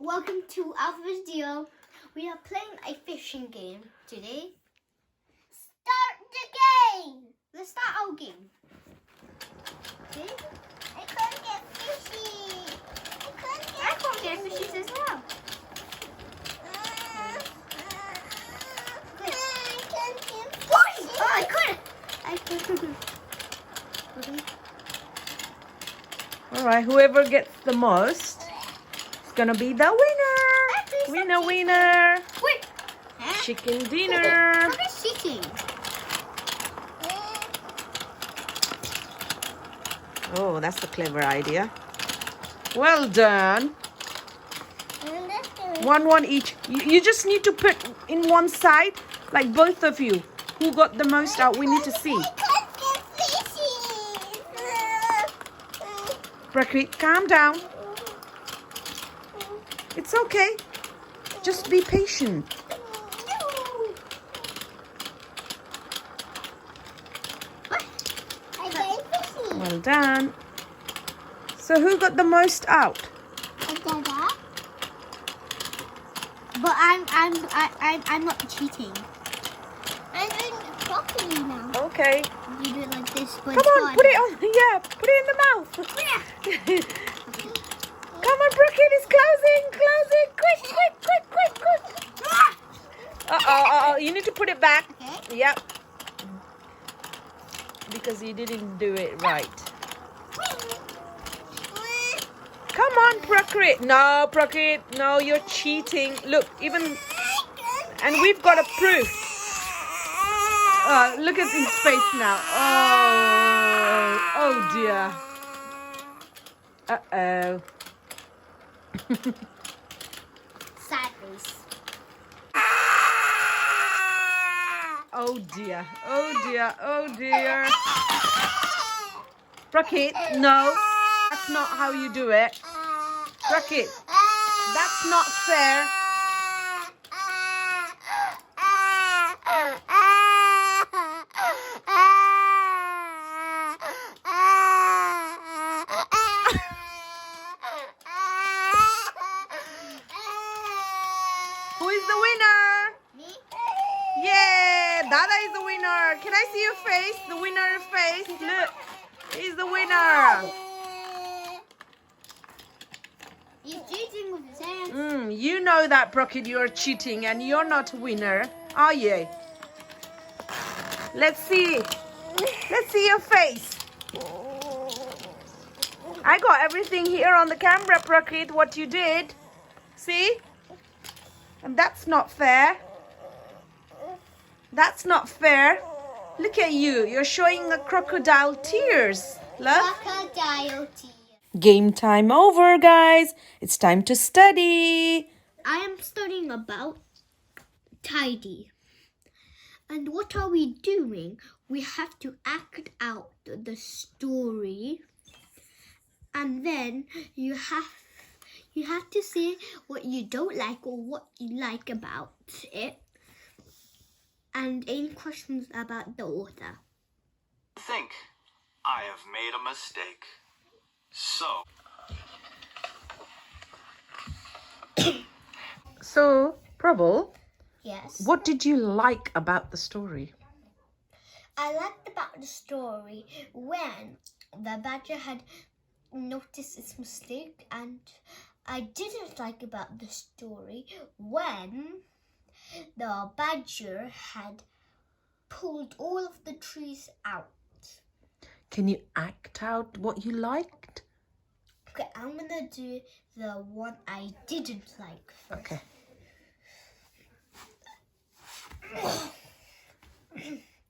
welcome to our video. We are playing a fishing game today. Start the game! Let's start our game. Okay? I can't get fishy. I can't get fishies as well. Oh, I couldn't. Okay. All right, whoever gets the most is gonna be the winner. Winner. Wait. Huh? Chicken dinner. What is cheating? Oh, that's a clever idea. Well done. One each. You just need to put in one side, like both of you. Who got the most out? We need to see. Prakrit, calm down. It's okay. Just be patient. Well done. So who got the most out? But I'm not cheating. I'm doing it properly now. Okay. You do it like this. Come on, put it on. Yeah, put it in the mouth. Come on, Prakrit is closing. Quick. Uh-oh. You need to put it back. Okay. Yep. Because you didn't do it right. Come on, Prakrit. No, Prakrit. No, you're cheating. Look, even... And we've got a proof. Look at his face now. Oh dear. Uh-oh. Sad face. Oh dear. Prakrit, no. That's not how you do it. Prakrit, that's not fair. Who is the winner? Me? Yeah, Dada is the winner. Can I see your face? The winner's face. Look, he's the winner. He's cheating with his hands. You know that, Prakrit, you're cheating and you're not a winner, are you? Let's see. Let's see your face. I got everything here on the camera, Prakrit, what you did. See? And that's not fair. That's not fair. Look at you. You're showing a crocodile tears. Love? Crocodile tears. Game time over, guys. It's time to study. I am studying about tidy. And what are we doing? We have to act out the story. And then you have to say what you don't like or what you like about it. And any questions about the author. Think, I have made a mistake. So, Prabal, Yes. what did you like about the story? I liked about the story when the badger had noticed its mistake, and I didn't like about the story when the badger had pulled all of the trees out. Can you act out what you liked? Okay, I'm gonna do the one I didn't like first. Okay.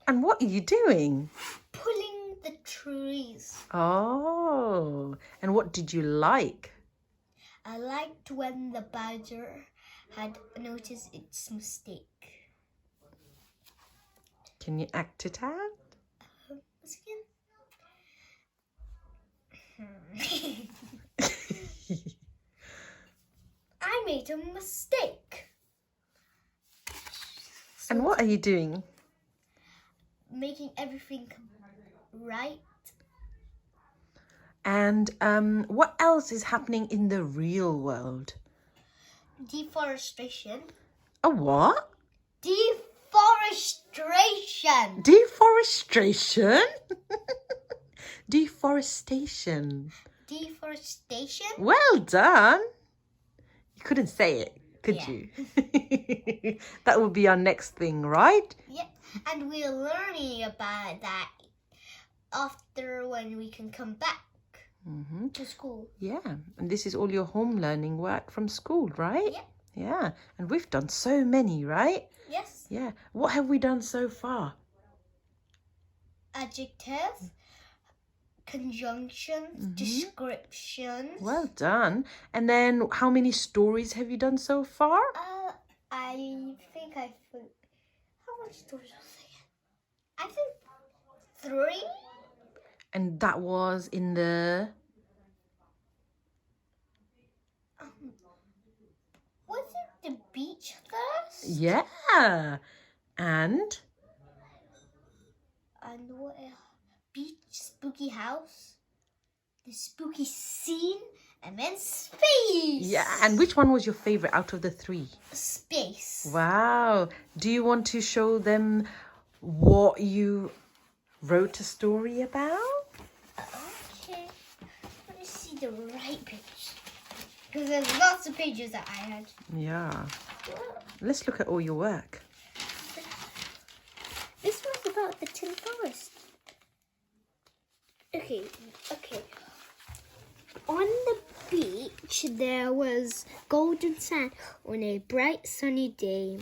And what are you doing? Pulling the trees. Oh, and what did you like? I liked when the badger had noticed its mistake. Can you act it out? I made a mistake. And what are you doing? Making everything right. And what else is happening in the real world? Deforestation. A what? Deforestation. Deforestation? Deforestation. Deforestation. Well done. You couldn't say it, could Yeah. you? That would be our next thing, right? Yeah, and we're learning about that after when we can come back to school. Yeah, and this is all your home learning work from school, right? Yeah. Yeah, and we've done so many, right? Yes. Yeah. What have we done so far? Adjectives, conjunctions, descriptions. Well done. And then how many stories have you done so far? I think I think. How many stories was it? I think 3. And that was in the... Was it the beach first? Yeah. And what else? Beach, spooky house, the spooky scene, and then space. yeah, and which one was your favorite out of the 3? Space. Wow. Do you want to show them what you wrote a story about? Okay. Let me see the right page. Because there's lots of pages that I had. Yeah. Let's look at all your work. This was about the Tin Forest. Okay. On the beach, there was golden sand on a bright sunny day.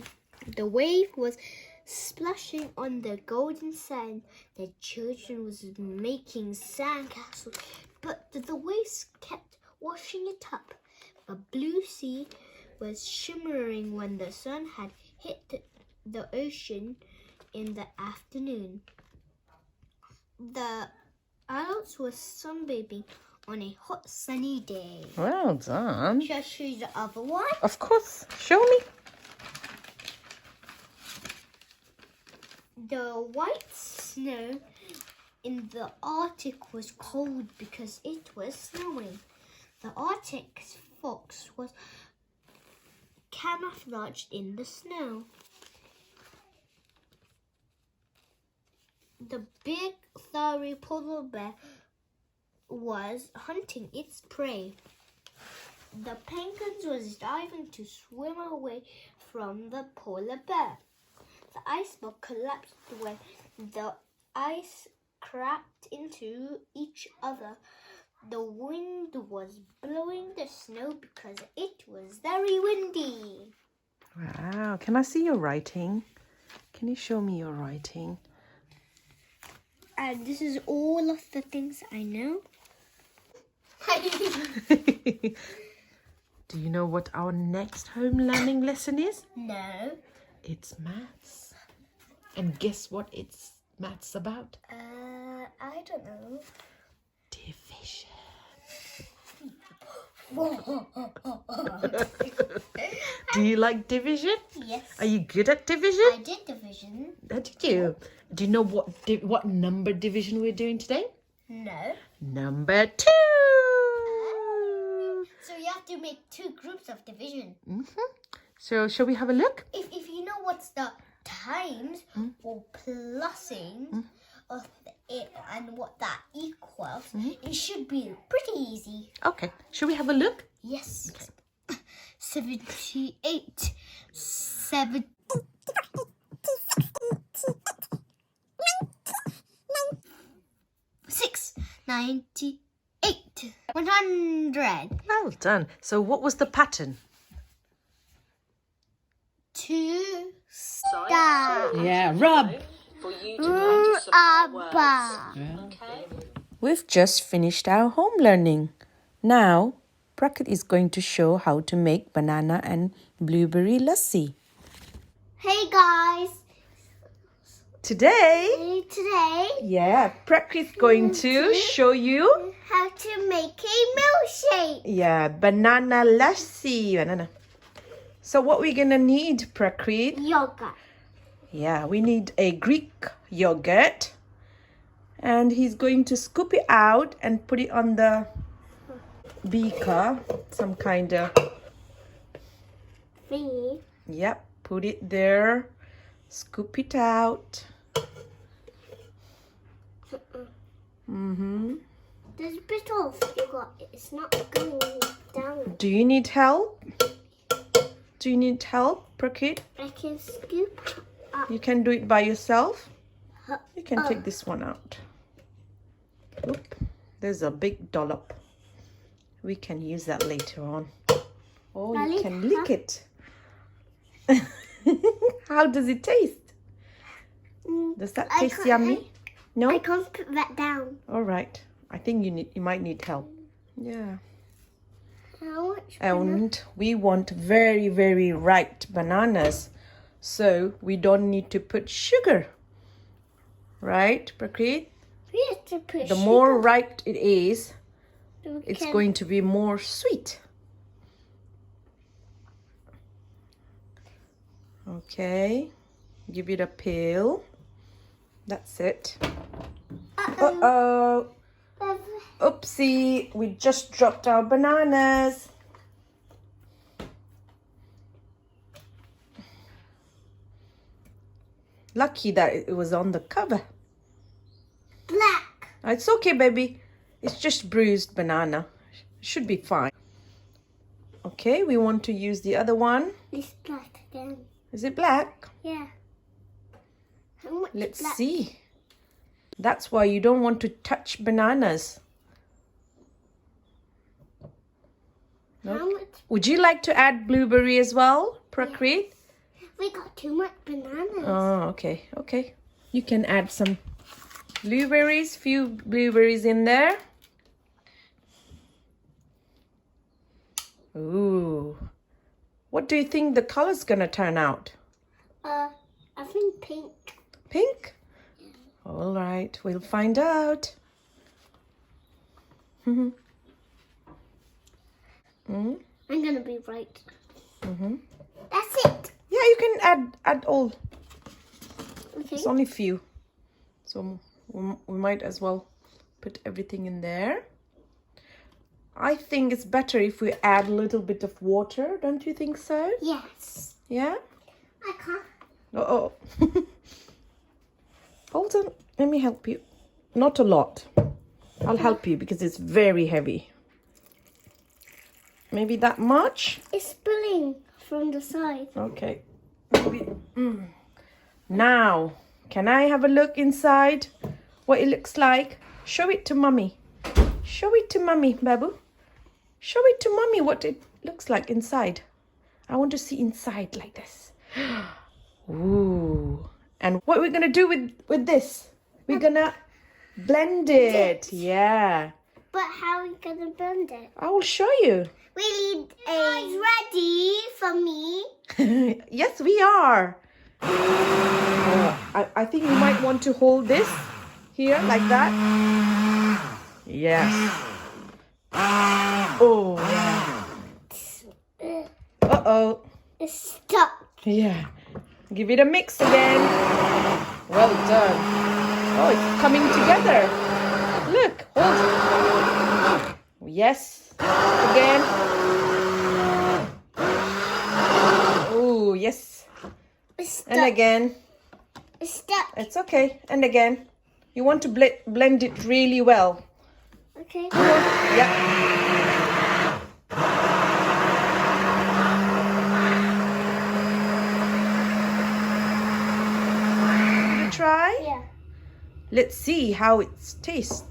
The wave was splashing on the golden sand. The children was making sandcastles, but the waves kept washing it up. The blue sea was shimmering when the sun had hit the ocean in the afternoon. The adults were sunbathing on a hot sunny day. Well done. Shall I show you the other one? Of course. Show me. The white snow in the Arctic was cold because it was snowing. The Arctic fox was camouflaged in the snow. The big furry polar bear was hunting its prey. The penguins was diving to swim away from the polar bear. The iceberg collapsed when the ice cracked into each other. The wind was blowing the snow because it was very windy. Wow. Can I see your writing? Can you show me your writing? And this is all of the things I know. Do you know what our next home learning lesson is? No. It's maths. And guess what it's maths about? I don't know. Division. Yes. Do you like division? Are you good at division? I did division. Did you? Do you know what number division we're doing today? No. Number 2. So you have to make 2 groups of division. So shall we have a look? If you know what's the times or plussing of it and what that equals, it should be pretty easy. Okay. Shall we have a look? Yes. Okay. 78. 98. 100. Well done. So what was the pattern? 2 stars. Yeah, rub. We've just finished our home learning. Now, Prakrit is going to show how to make banana and blueberry lassi. Hey guys. Today, Today, Prakrit is going to show you, how to make a milkshake. banana lassi. Banana. So what we're going to need, Prakrit? Yogurt. We need a Greek yogurt. And he's going to scoop it out and put it on the beaker, some kind of thingy. Yep, put it there. Scoop it out. Mm-hmm. There's a bit off. You got. It's not going down. Do you need help? Do you need help, Prakrit? I can scoop up. You can do it by yourself. Huh. You can take this one out. Oop, there's a big dollop. We can use that later on. Oh, you can lick it. How does it taste? Does that taste yummy? No? I can't put that down. All right. I think you might need help. Yeah. How much? And we want very, very ripe bananas. So we don't need to put sugar. Right, Prakrit? We have to put The more ripe it is, sugar. it's going to be more sweet. Okay. Give it a peel. That's it. Uh-oh. Oopsie. We just dropped our bananas. Lucky that it was on the cover. Black. It's okay, baby. It's just bruised banana. Should be fine. Okay, we want to use the other one. It's black again. Is it black? Yeah. How much Let's black? see. That's why you don't want to touch bananas. How much? Would you like to add blueberry as well, Prakrit? We got too much bananas. Oh, okay, okay. You can add some blueberries, few blueberries in there. Ooh. What do you think the color's gonna turn out? I think pink. Pink? All right, we'll find out. I'm gonna be right. That's it. Yeah, you can add all. Okay. It's only few. So we might as well put everything in there. I think it's better if we add a little bit of water, don't you think so? Yes. Yeah? I can't. Uh-oh. Hold on, let me help you. Not a lot. I'll help you because it's very heavy. Maybe that much? It's spilling from the side. Okay. Maybe. Now, can I have a look inside? What it looks like? Show it to Mummy. Show it to Mummy, Babu. Show it to Mummy what it looks like inside. I want to see inside like this. Ooh. And what we're going to do with this? We're going to blend it. Yeah. But how are we gonna blend it? I will show you. We need a ready for me. Yes, we are. I think you might want to hold this here like that. Yes. Oh, yeah. Uh-oh. It's stuck. Yeah. Give it a mix again. Well done. Oh, it's coming together. Look, hold it. Yes. Again. Oh, yes. It's stuck. And again. It's stuck. It's okay. And again. You want to blend it really well. Okay. Yeah. Give it a try. Yeah. Let's see how it tastes.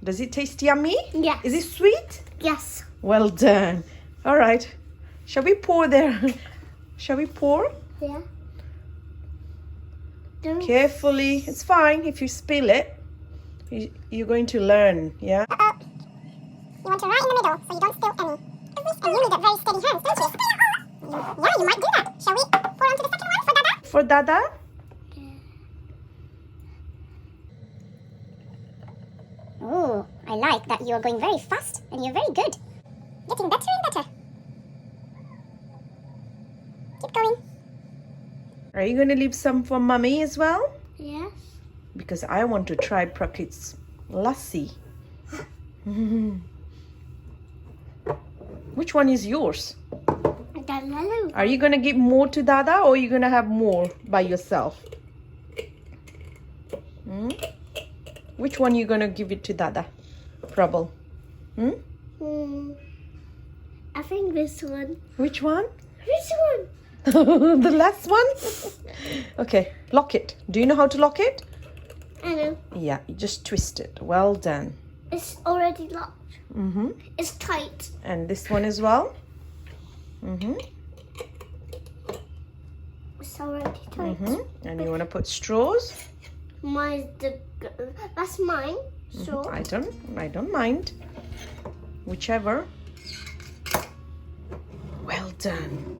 Does it taste yummy? Yes. Is it sweet? Yes. Well done. All right. Shall we pour there? Shall we pour? Yeah. Don't. Carefully. It's fine if you spill it. You're going to learn, yeah? You want to right in the middle so you don't spill any. And you need a very steady hands, don't you? Yeah, you might do that. Shall we pour onto the second one for Dada? For Dada? Oh, I like that you are going very fast and you're very good. Getting better and better. Keep going. Are you going to leave some for Mummy as well? Yes. Because I want to try Prakrit's lassi. Which one is yours? Are you gonna give more to Dada or are you gonna have more by yourself? Hmm? Which one you gonna give it to Dada? Prabal? Hmm? I think this one. Which one? This one. The last one? Okay, lock it. Do you know how to lock it? I know. Yeah, you just twist it. Well done. It's already locked. Mm-hmm. It's tight. And this one as well? Mm-hmm. It's already tight. Mm-hmm. And you want to put straws? That's mine. So I don't mind. Whichever. Well done.